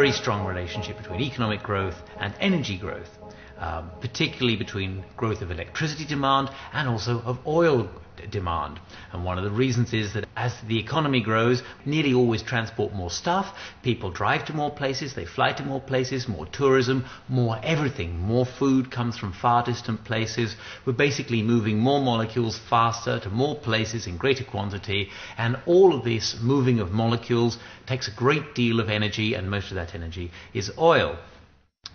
very strong relationship between economic growth and energy growth, particularly between growth of electricity demand and also of oil demand. And one of the reasons is that as the economy grows, we nearly always transport more stuff. People drive to more places, they fly to more places, more tourism, more everything. More food comes from far distant places. We're basically moving more molecules faster to more places in greater quantity, and all of this moving of molecules takes a great deal of energy, and most of that energy is oil.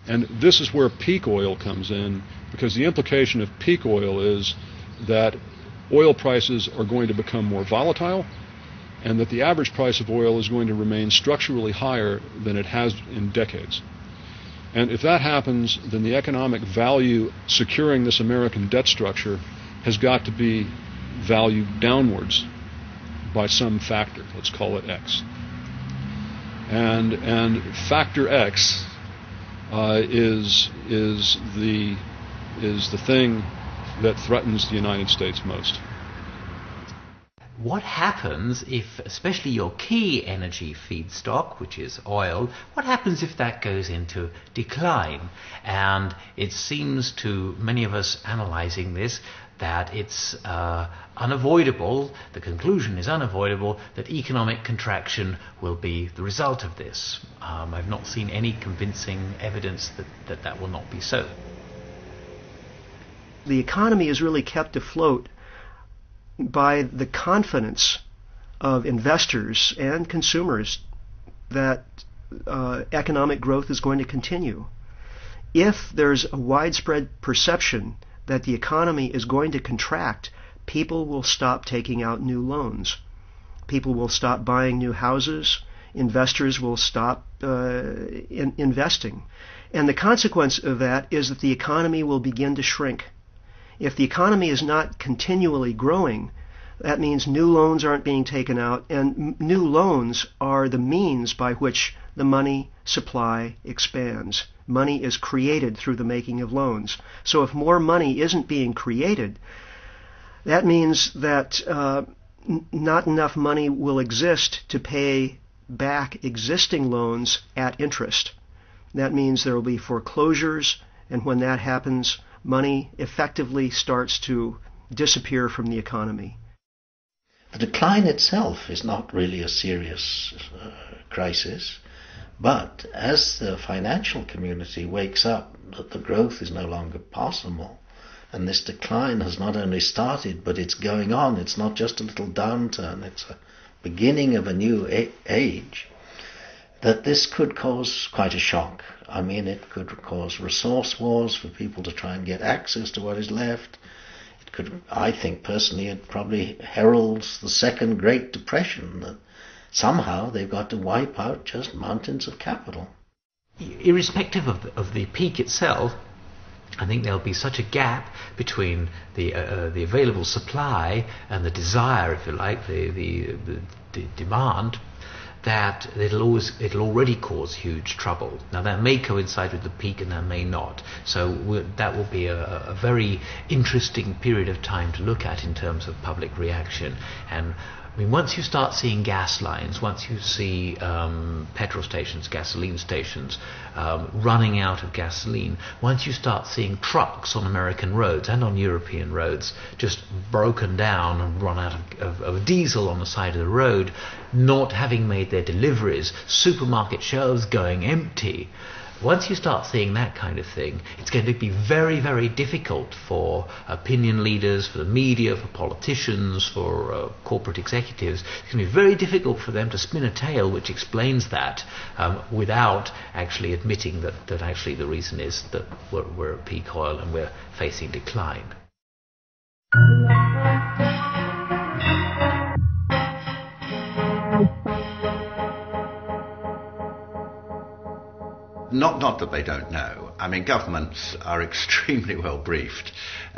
And this is where peak oil comes in, because the implication of peak oil is that oil prices are going to become more volatile, and that the average price of oil is going to remain structurally higher than it has in decades. And if that happens, then the economic value securing this American debt structure has got to be valued downwards by some factor. Let's call it X. And factor X is the thing that threatens the United States most. What happens if, especially your key energy feedstock, which is oil, what happens if that goes into decline? And it seems to many of us analyzing this that it's unavoidable, the conclusion is unavoidable, that economic contraction will be the result of this. I've not seen any convincing evidence that will not be so. The economy is really kept afloat by the confidence of investors and consumers that economic growth is going to continue. If there's a widespread perception that the economy is going to contract, people will stop taking out new loans. People will stop buying new houses. Investors will stop investing. And the consequence of that is that the economy will begin to shrink. If the economy is not continually growing, that means new loans aren't being taken out, and new loans are the means by which the money supply expands. Money is created through the making of loans. So if more money isn't being created, that means that not enough money will exist to pay back existing loans at interest. That means there will be foreclosures, and when that happens, money effectively starts to disappear from the economy. The decline itself is not really a serious crisis, but as the financial community wakes up that the growth is no longer possible, and this decline has not only started, but it's going on, it's not just a little downturn, it's a beginning of a new age, that this could cause quite a shock. I mean, it could cause resource wars for people to try and get access to what is left. It could, I think personally, it probably heralds the second Great Depression, that somehow they've got to wipe out just mountains of capital. Irrespective of the peak itself, I think there'll be such a gap between the available supply and the desire, if you like, the demand, that it'll already cause huge trouble. Now that may coincide with the peak and that may not. So that will be a very interesting period of time to look at in terms of public reaction. And I mean, once you start seeing gas lines, once you see petrol stations, gasoline stations running out of gasoline, once you start seeing trucks on American roads and on European roads just broken down and run out of diesel on the side of the road, not having made their deliveries, supermarket shelves going empty, once you start seeing that kind of thing, it's going to be very, very difficult for opinion leaders, for the media, for politicians, for corporate executives. It's going to be very difficult for them to spin a tale which explains that without actually admitting that actually the reason is that we're at peak oil and we're facing decline. Not that they don't know. I mean, governments are extremely well briefed.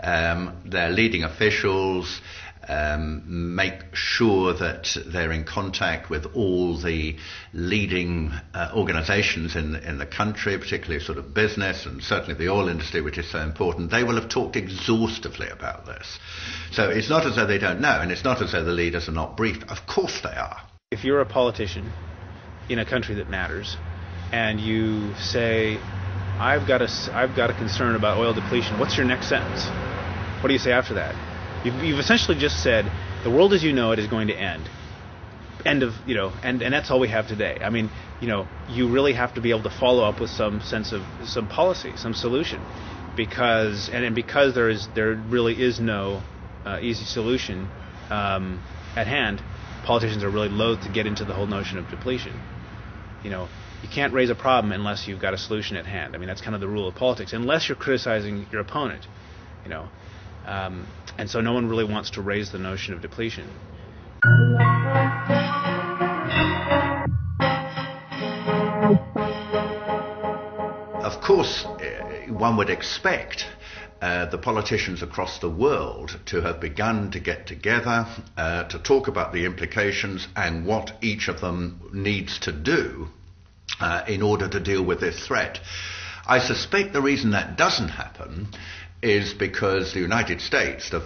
Their leading officials make sure that they're in contact with all the leading organizations in the country, particularly sort of business and certainly the oil industry, which is so important. They will have talked exhaustively about this. So it's not as though they don't know, and it's not as though the leaders are not briefed. Of course they are. If you're a politician in a country that matters, and you say, I've got a concern about oil depletion. What's your next sentence? What do you say after that? You've essentially just said the world as you know it is going to end. End of, and that's all we have today. I mean, you really have to be able to follow up with some sense of some policy, some solution, because there really is no easy solution at hand. Politicians are really loath to get into the whole notion of depletion. You can't raise a problem unless you've got a solution at hand. I mean, that's kind of the rule of politics, unless you're criticizing your opponent, and so no one really wants to raise the notion of depletion. Of course, one would expect the politicians across the world to have begun to get together to talk about the implications and what each of them needs to do in order to deal with this threat. I suspect the reason that doesn't happen is because the United States, the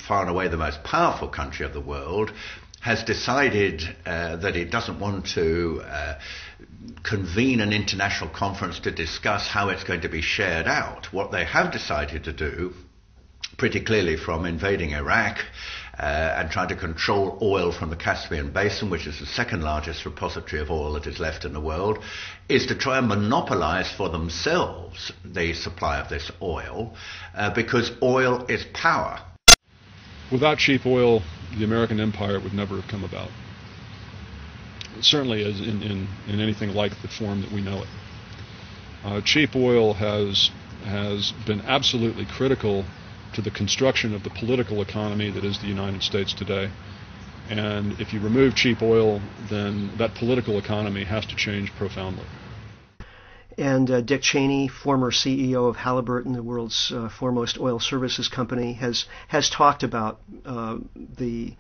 far and away the most powerful country of the world, has decided that it doesn't want to convene an international conference to discuss how it's going to be shared out. What they have decided to do, pretty clearly from invading Iraq and trying to control oil from the Caspian Basin, which is the second largest repository of oil that is left in the world, is to try and monopolize for themselves the supply of this oil, because oil is power. Without cheap oil, the American empire would never have come about. Certainly as in anything like the form that we know it. Cheap oil has been absolutely critical to the construction of the political economy that is the United States today. And if you remove cheap oil, then that political economy has to change profoundly. And Dick Cheney, former CEO of Halliburton, the world's foremost oil services company, has talked about the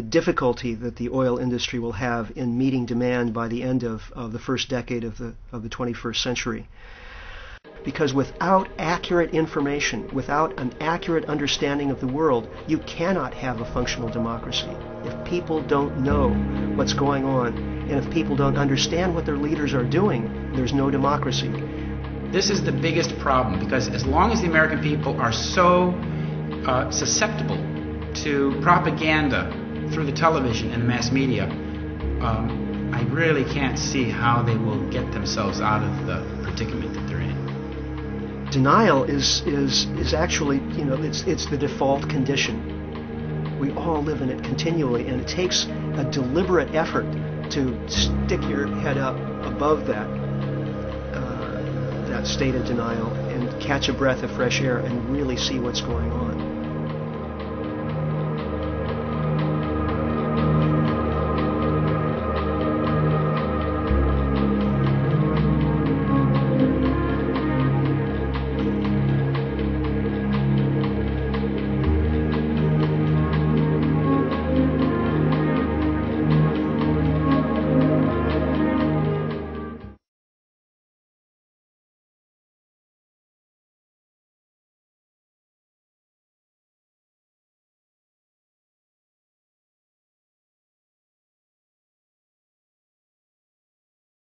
difficulty that the oil industry will have in meeting demand by the end of the first decade of the 21st century. Because without accurate information, without an accurate understanding of the world, you cannot have a functional democracy. If people don't know what's going on, and if people don't understand what their leaders are doing, there's no democracy. This is the biggest problem, because as long as the American people are so susceptible to propaganda through the television and the mass media, I really can't see how they will get themselves out of the predicament that they're in. Denial is actually, it's the default condition. We all live in it continually, and it takes a deliberate effort to stick your head up above that state of denial and catch a breath of fresh air and really see what's going on.